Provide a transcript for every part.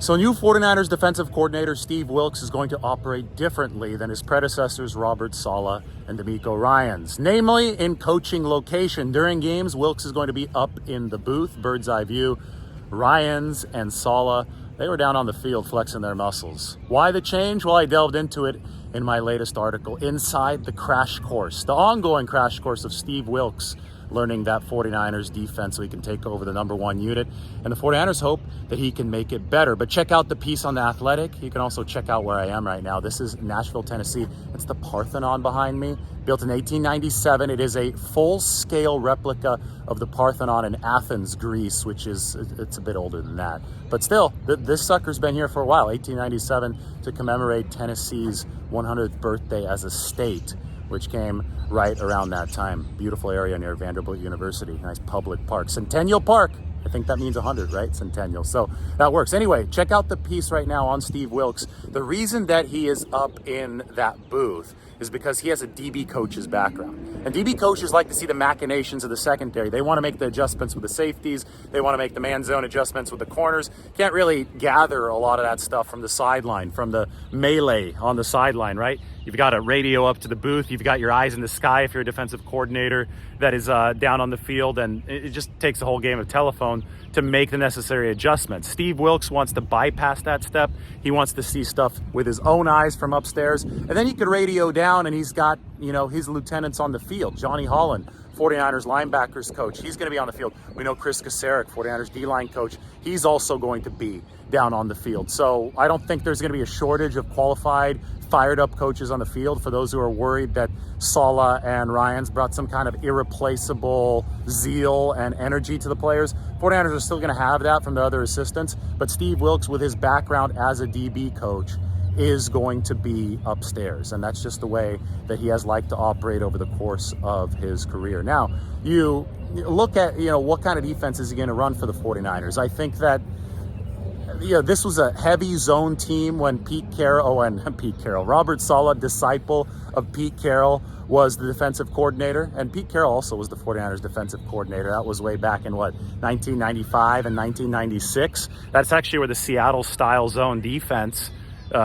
So new 49ers defensive coordinator Steve Wilks is going to operate differently than his predecessors Robert Saleh and DeMeco Ryans. Namely, in coaching location. During games, Wilks is going to be up in the booth, bird's eye view. Ryans and Saleh, they were down on the field flexing their muscles. Why the change? Well, I delved into it in my latest article, Inside the Crash Course, the ongoing crash course of Steve Wilks, learning that 49ers defense so he can take over the number one unit. And the 49ers hope that he can make it better. But check out the piece on The Athletic. You can also check out where I am right now. This is Nashville, Tennessee. It's the Parthenon behind me. Built in 1897. It is a full-scale replica of the Parthenon in Athens, Greece, which is, it's a bit older than that. But still, this sucker's been here for a while, 1897, to commemorate Tennessee's 100th birthday as a state, which came right around that time. Beautiful area near Vanderbilt University. Nice public park. Centennial Park. I think that means 100, right? Centennial. So that works. Anyway, check out the piece right now on Steve Wilks. The reason that he is up in that booth is because he has a DB coach's background. And DB coaches like to see the machinations of the secondary. They want to make the adjustments with the safeties. They want to make the man zone adjustments with the corners. Can't really gather a lot of that stuff from the sideline, from the melee on the sideline, right? You've got a radio up to the booth. You've got your eyes in the sky if you're a defensive coordinator that is down on the field. And it just takes a whole game of telephone to make the necessary adjustments. Steve Wilks wants to bypass that step. He wants to see stuff with his own eyes from upstairs. And then he could radio down, and he's got, his lieutenants on the field. Johnny Holland, 49ers linebackers coach, he's going to be on the field. We know Chris Kasarik, 49ers D-line coach, he's also going to be down on the field. So I don't think there's going to be a shortage of qualified, fired up coaches on the field for those who are worried that Saleh and Ryans brought some kind of irreplaceable zeal and energy to the players. 49ers are still going to have that from their other assistants, but Steve Wilks, with his background as a DB coach, is going to be upstairs, and that's just the way that he has liked to operate over the course of his career. Now, you look at, what kind of defense is he going to run for the 49ers? I think that this was a heavy zone team when Robert Saleh, disciple of Pete Carroll, was the defensive coordinator. And Pete Carroll also was the 49ers defensive coordinator. That was way back in 1995 and 1996. That's actually where the Seattle style zone defense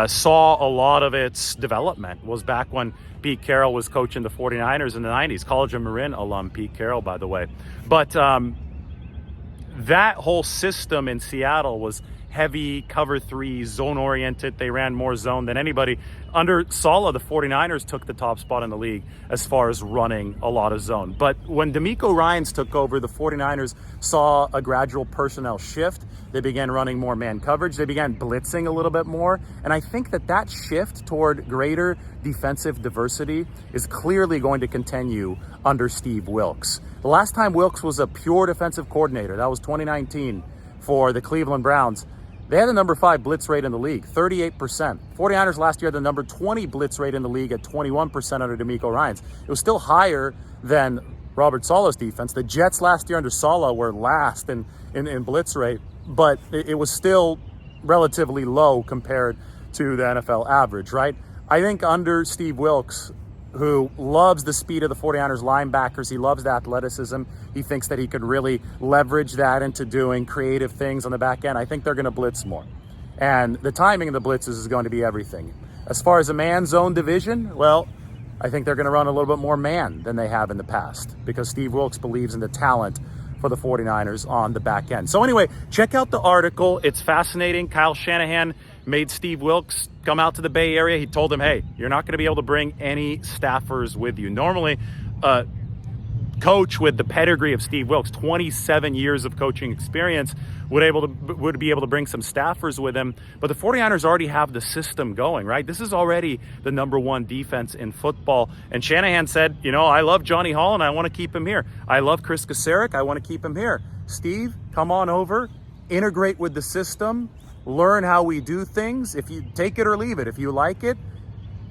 saw a lot of its development, was back when Pete Carroll was coaching the 49ers in the 90s. College of Marin alum Pete Carroll, by the way. But that whole system in Seattle was heavy cover three, zone oriented. They ran more zone than anybody. Under Saleh, the 49ers took the top spot in the league as far as running a lot of zone. But when DeMeco Ryans took over, the 49ers saw a gradual personnel shift. They began running more man coverage. They began blitzing a little bit more. And I think that shift toward greater defensive diversity is clearly going to continue under Steve Wilks. The last time Wilks was a pure defensive coordinator, that was 2019 for the Cleveland Browns. They had the number 5 blitz rate in the league, 38%. 49ers last year had the number 20 blitz rate in the league at 21% under DeMeco Ryans. It was still higher than Robert Saleh's defense. The Jets last year under Saleh were last in blitz rate, but it was still relatively low compared to the NFL average, right? I think under Steve Wilks, who loves the speed of the 49ers linebackers, he loves the athleticism, he thinks that he could really leverage that into doing creative things on the back end. I think they're going to blitz more. And the timing of the blitzes is going to be everything. As far as a man zone division, well, I think they're going to run a little bit more man than they have in the past, because Steve Wilks believes in the talent for the 49ers on the back end. So anyway, check out the article. It's fascinating. Kyle Shanahan made Steve Wilks come out to the Bay Area. He told him, hey, you're not going to be able to bring any staffers with you. Normally, coach with the pedigree of Steve Wilks, 27 years of coaching experience, would be able to bring some staffers with him. But the 49ers already have the system going, right? This is already the number one defense in football. And Shanahan said, I love Johnny Holland. I want to keep him here. I love Chris Kasarik. I want to keep him here. Steve, come on over, integrate with the system, learn how we do things. If you take it or leave it, if you like it,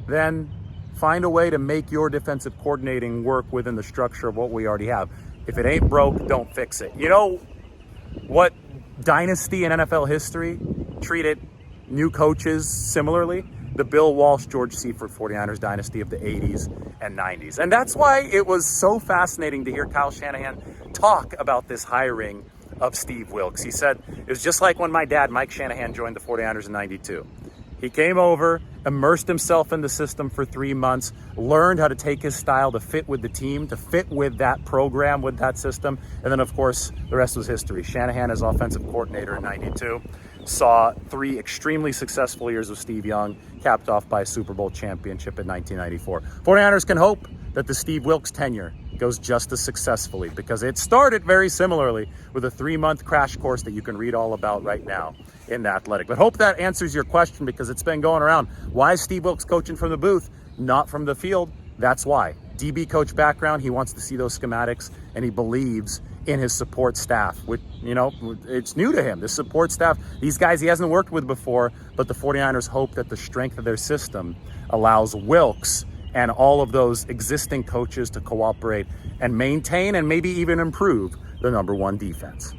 then find a way to make your defensive coordinating work within the structure of what we already have. If it ain't broke, don't fix it. You know what dynasty in NFL history treated new coaches similarly? The Bill Walsh, George Seifert 49ers dynasty of the 80s and 90s. And that's why it was so fascinating to hear Kyle Shanahan talk about this hiring of Steve Wilks. He said, it was just like when my dad, Mike Shanahan, joined the 49ers in 92. He came over, immersed himself in the system for 3 months, learned how to take his style to fit with the team, to fit with that program, with that system. And then, of course, the rest was history. Shanahan, as offensive coordinator in 92, saw 3 extremely successful years of Steve Young, capped off by a Super Bowl championship in 1994. 49ers can hope that the Steve Wilks tenure goes just as successfully, because it started very similarly with a 3-month crash course that you can read all about right now in The Athletic. But hope that answers your question, because it's been going around. Why is Steve Wilks coaching from the booth, not from the field? That's why. DB coach background, he wants to see those schematics, and he believes in his support staff, which, you know, it's new to him. The support staff, these guys he hasn't worked with before, but the 49ers hope that the strength of their system allows Wilks and all of those existing coaches to cooperate and maintain and maybe even improve the #1 defense.